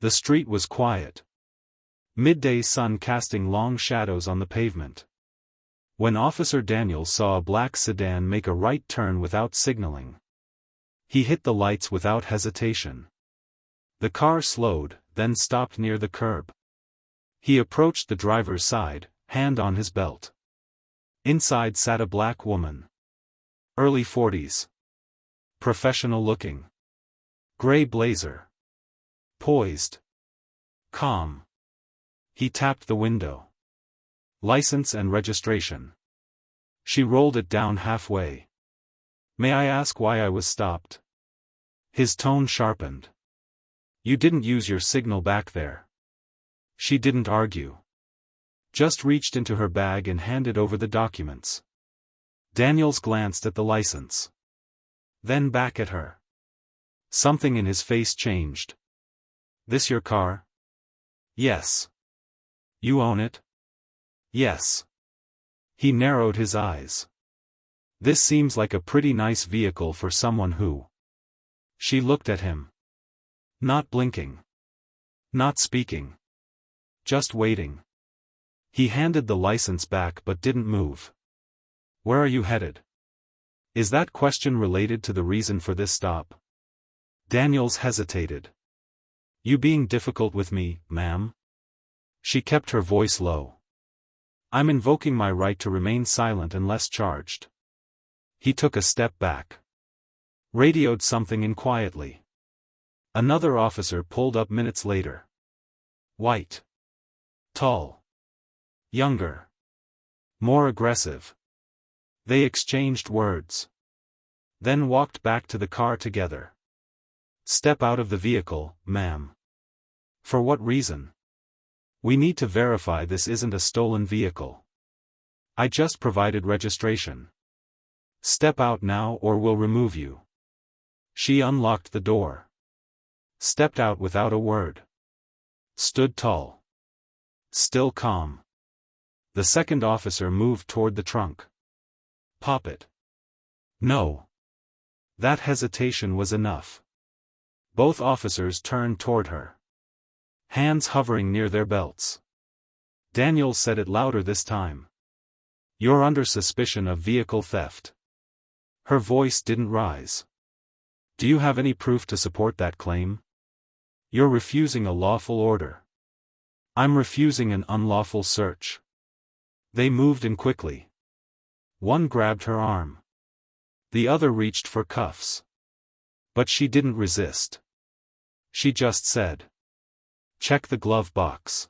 The street was quiet. Midday sun casting long shadows on the pavement. When Officer Daniels saw a black sedan make a right turn without signaling, he hit the lights without hesitation. The car slowed, then stopped near the curb. He approached the driver's side, hand on his belt. Inside sat a black woman. Early 40s. Professional looking. Gray blazer. Poised. Calm. He tapped the window. License and registration. She rolled it down halfway. May I ask why I was stopped? His tone sharpened. You didn't use your signal back there. She didn't argue. Just reached into her bag and handed over the documents. Daniels glanced at the license. Then back at her. Something in his face changed. This your car? Yes. You own it? Yes. He narrowed his eyes. This seems like a pretty nice vehicle for someone who... She looked at him. Not blinking. Not speaking. Just waiting. He handed the license back but didn't move. Where are you headed? Is that question related to the reason for this stop? Daniels hesitated. You being difficult with me, ma'am? She kept her voice low. I'm invoking my right to remain silent unless charged. He took a step back. Radioed something in quietly. Another officer pulled up minutes later. White. Tall. Younger. More aggressive. They exchanged words. Then walked back to the car together. Step out of the vehicle, ma'am. For what reason? We need to verify this isn't a stolen vehicle. I just provided registration. Step out now or we'll remove you. She unlocked the door. Stepped out without a word. Stood tall. Still calm. The second officer moved toward the trunk. Pop it. No. That hesitation was enough. Both officers turned toward her. Hands hovering near their belts. Daniels said it louder this time. You're under suspicion of vehicle theft. Her voice didn't rise. Do you have any proof to support that claim? You're refusing a lawful order. I'm refusing an unlawful search. They moved in quickly. One grabbed her arm. The other reached for cuffs. But she didn't resist. She just said, check the glove box.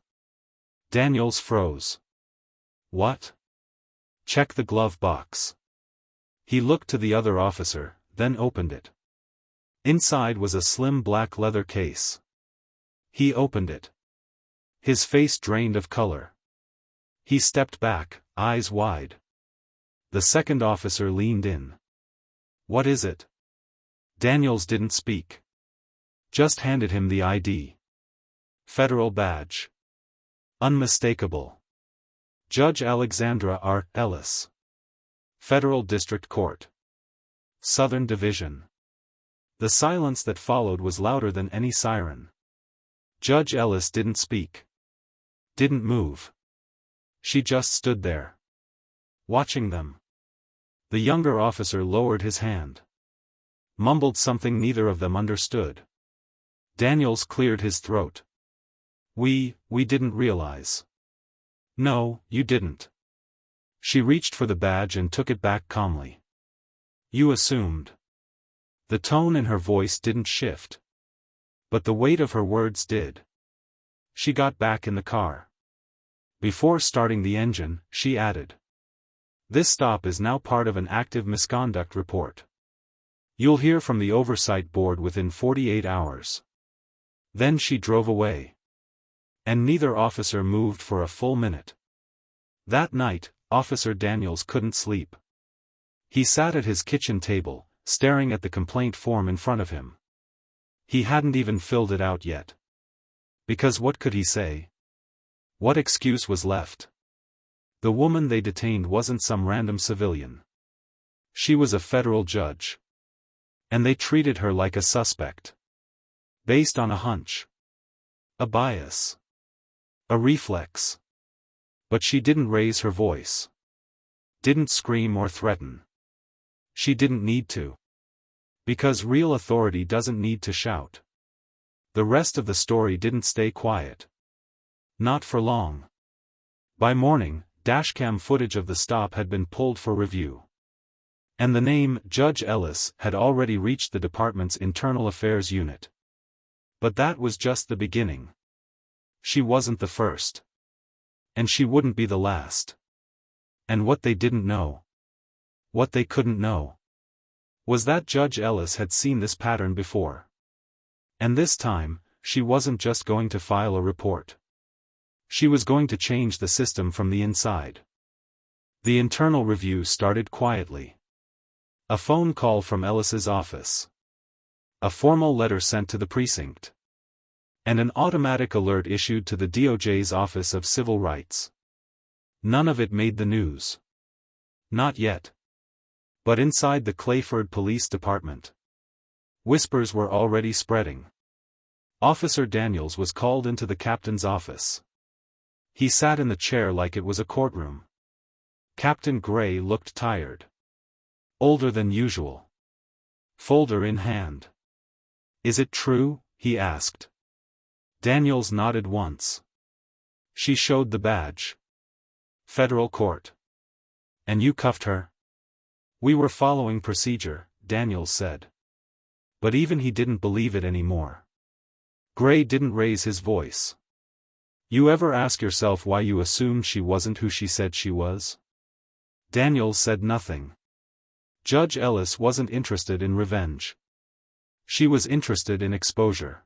Daniels froze. What? Check the glove box. He looked to the other officer, then opened it. Inside was a slim black leather case. He opened it. His face drained of color. He stepped back, eyes wide. The second officer leaned in. What is it? Daniels didn't speak. Just handed him the ID. Federal badge. Unmistakable. Judge Alexandra R. Ellis. Federal District Court. Southern Division. The silence that followed was louder than any siren. Judge Ellis didn't speak. Didn't move. She just stood there. Watching them. The younger officer lowered his hand. Mumbled something neither of them understood. Daniels cleared his throat. We didn't realize. No, you didn't. She reached for the badge and took it back calmly. You assumed. The tone in her voice didn't shift. But the weight of her words did. She got back in the car. Before starting the engine, she added. This stop is now part of an active misconduct report. You'll hear from the Oversight Board within 48 hours. Then she drove away. And neither officer moved for a full minute. That night, Officer Daniels couldn't sleep. He sat at his kitchen table, staring at the complaint form in front of him. He hadn't even filled it out yet. Because what could he say? What excuse was left? The woman they detained wasn't some random civilian. She was a federal judge. And they treated her like a suspect. Based on a hunch. A bias. A reflex. But she didn't raise her voice. Didn't scream or threaten. She didn't need to. Because real authority doesn't need to shout. The rest of the story didn't stay quiet. Not for long. By morning, dashcam footage of the stop had been pulled for review. And the name, Judge Ellis, had already reached the department's internal affairs unit. But that was just the beginning. She wasn't the first. And she wouldn't be the last. And what they didn't know, what they couldn't know, was that Judge Ellis had seen this pattern before. And this time, she wasn't just going to file a report. She was going to change the system from the inside. The internal review started quietly. A phone call from Ellis's office. A formal letter sent to the precinct. And an automatic alert issued to the DOJ's Office of Civil Rights. None of it made the news. Not yet. But inside the Clayford Police Department, whispers were already spreading. Officer Daniels was called into the captain's office. He sat in the chair like it was a courtroom. Captain Gray looked tired. Older than usual. Folder in hand. "Is it true?" he asked. Daniels nodded once. She showed the badge. "Federal court. And you cuffed her?" "We were following procedure," Daniels said. But even he didn't believe it anymore. Gray didn't raise his voice. "You ever ask yourself why you assumed she wasn't who she said she was?" Daniels said nothing. Judge Ellis wasn't interested in revenge. She was interested in exposure.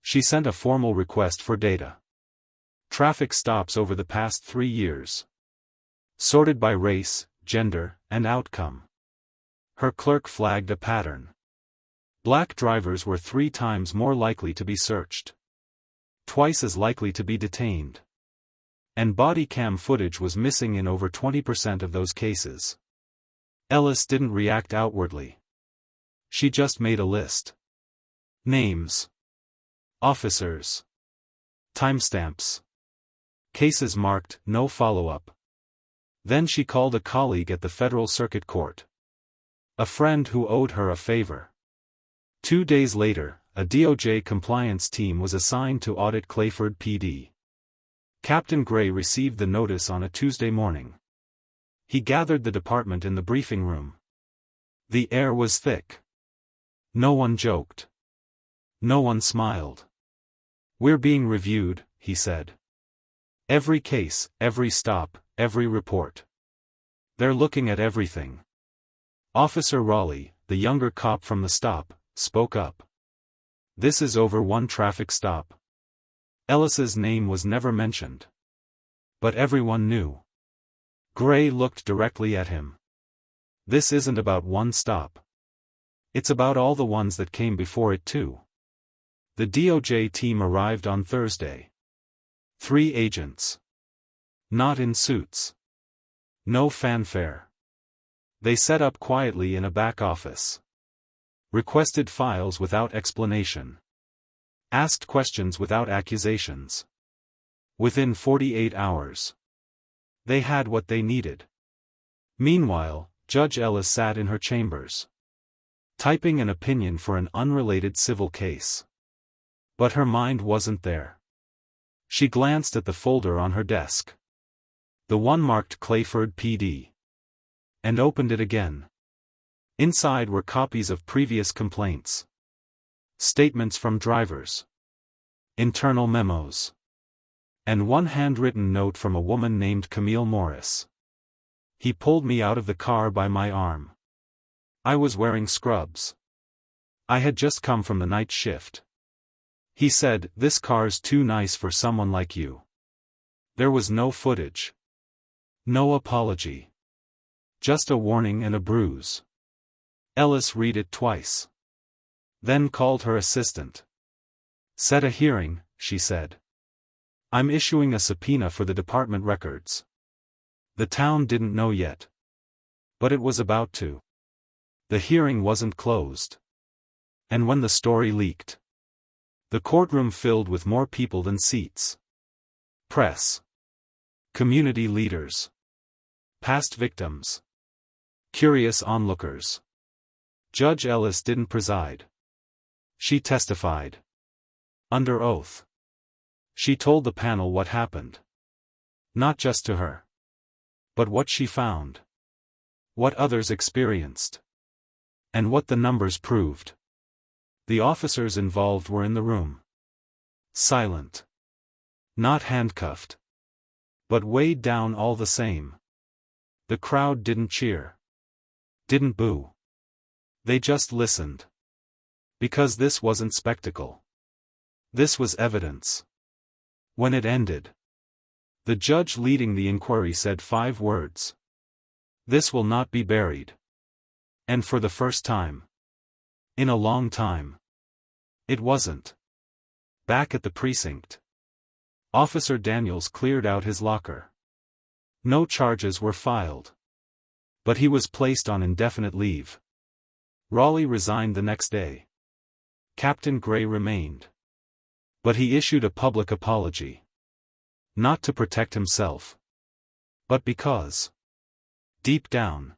She sent a formal request for data. Traffic stops over the past 3 years. Sorted by race, gender, and outcome. Her clerk flagged a pattern. Black drivers were 3 times more likely to be searched. Twice as likely to be detained. And body cam footage was missing in over 20% of those cases. Ellis didn't react outwardly. She just made a list. Names. Officers. Timestamps. Cases marked, no follow-up. Then she called a colleague at the Federal Circuit Court. A friend who owed her a favor. 2 days later, a DOJ compliance team was assigned to audit Clayford PD. Captain Gray received the notice on a Tuesday morning. He gathered the department in the briefing room. The air was thick. No one joked. No one smiled. "We're being reviewed," he said. "Every case, every stop, every report. They're looking at everything." Officer Raleigh, the younger cop from the stop, spoke up. "This is over one traffic stop." Ellis's name was never mentioned. But everyone knew. Gray looked directly at him. "This isn't about one stop. It's about all the ones that came before it too." The DOJ team arrived on Thursday. 3 agents. Not in suits. No fanfare. They set up quietly in a back office. Requested files without explanation. Asked questions without accusations. Within 48 hours. They had what they needed. Meanwhile, Judge Ellis sat in her chambers. Typing an opinion for an unrelated civil case. But her mind wasn't there. She glanced at the folder on her desk. The one marked Clayford PD. And opened it again. Inside were copies of previous complaints. Statements from drivers. Internal memos. And one handwritten note from a woman named Camille Morris. "He pulled me out of the car by my arm. I was wearing scrubs. I had just come from the night shift. He said, 'This car's too nice for someone like you.'" There was no footage. No apology. Just a warning and a bruise. Ellis read it twice. Then called her assistant. "Set a hearing," she said. "I'm issuing a subpoena for the department records." The town didn't know yet. But it was about to. The hearing wasn't closed. And when the story leaked, The courtroom filled with more people than seats. Press. Community leaders. Past victims. Curious onlookers. Judge Ellis didn't preside. She testified. Under oath. She told the panel what happened. Not just to her. But what she found. What others experienced. And what the numbers proved. The officers involved were in the room. Silent. Not handcuffed. But weighed down all the same. The crowd didn't cheer. Didn't boo. They just listened. Because this wasn't spectacle. This was evidence. When it ended, the judge leading the inquiry said 5 words. This will not be buried. And for the first time. In a long time. It wasn't. Back at the precinct. Officer Daniels cleared out his locker. No charges were filed. But he was placed on indefinite leave. Raleigh resigned the next day. Captain Gray remained. But he issued a public apology. Not to protect himself. But because. Deep down.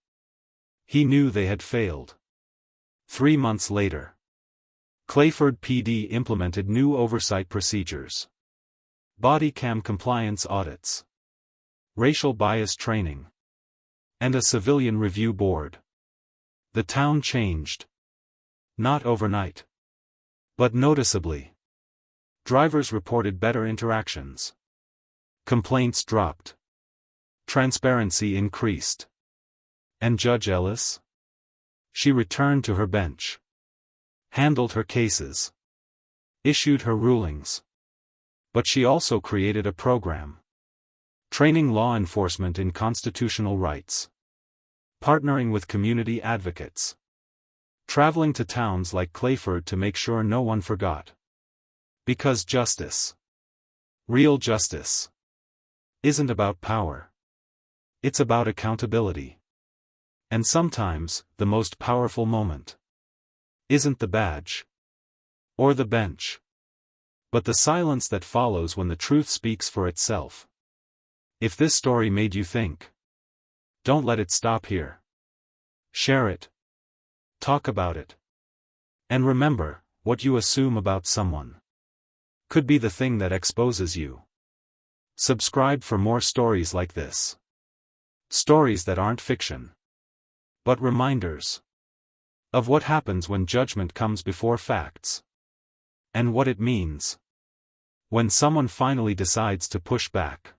He knew they had failed. 3 months later. Clayford PD implemented new oversight procedures. Body cam compliance audits. Racial bias training. And a civilian review board. The town changed. Not overnight. But noticeably. Drivers reported better interactions. Complaints dropped. Transparency increased. And Judge Ellis? She returned to her bench. Handled her cases. Issued her rulings. But she also created a program. Training law enforcement in constitutional rights. Partnering with community advocates. Traveling to towns like Clayford to make sure no one forgot. Because justice. Real justice. Isn't about power. It's about accountability. And sometimes, the most powerful moment. Isn't the badge. Or the bench. But the silence that follows when the truth speaks for itself. If this story made you think. Don't let it stop here. Share it. Talk about it. And remember, what you assume about someone could be the thing that exposes you. Subscribe for more stories like this. Stories that aren't fiction. But reminders. Of what happens when judgment comes before facts. And what it means. When someone finally decides to push back.